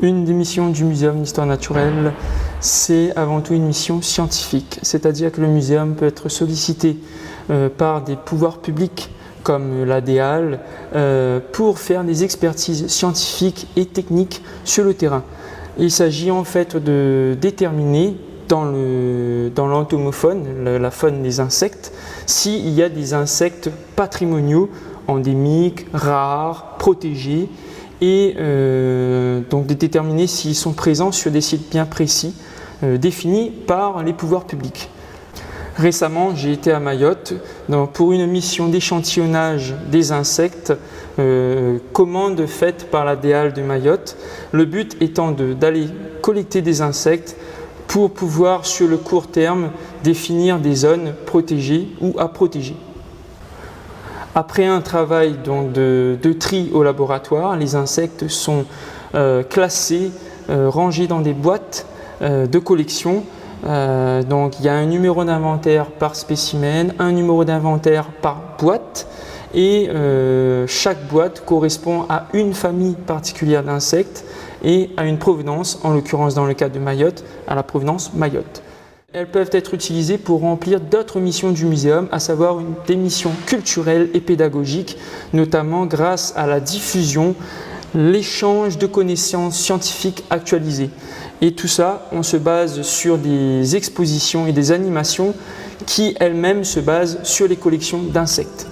Une des missions du Muséum d'histoire naturelle, c'est avant tout une mission scientifique, c'est-à-dire que le muséum peut être sollicité par des pouvoirs publics comme la DEAL pour faire des expertises scientifiques et techniques sur le terrain. Il s'agit en fait de déterminer dans l'entomofaune, la faune des insectes, s'il y a des insectes patrimoniaux, endémiques, rares, protégés, et donc de déterminer s'ils sont présents sur des sites bien précis définis par les pouvoirs publics. Récemment, j'ai été à Mayotte pour une mission d'échantillonnage des insectes, commande faite par la DEAL de Mayotte. Le but étant d'aller collecter des insectes pour pouvoir, sur le court terme, définir des zones protégées ou à protéger. Après un travail donc, de tri au laboratoire, les insectes sont classés, rangés dans des boîtes de collection. Donc il y a un numéro d'inventaire par spécimen, un numéro d'inventaire par boîte, et chaque boîte correspond à une famille particulière d'insectes et à une provenance, en l'occurrence dans le cas de Mayotte, à la provenance Mayotte. Elles peuvent être utilisées pour remplir d'autres missions du muséum, à savoir des missions culturelles et pédagogiques, notamment grâce à la diffusion, l'échange de connaissances scientifiques actualisées. Et tout ça, on se base sur des expositions et des animations qui elles-mêmes se basent sur les collections d'insectes.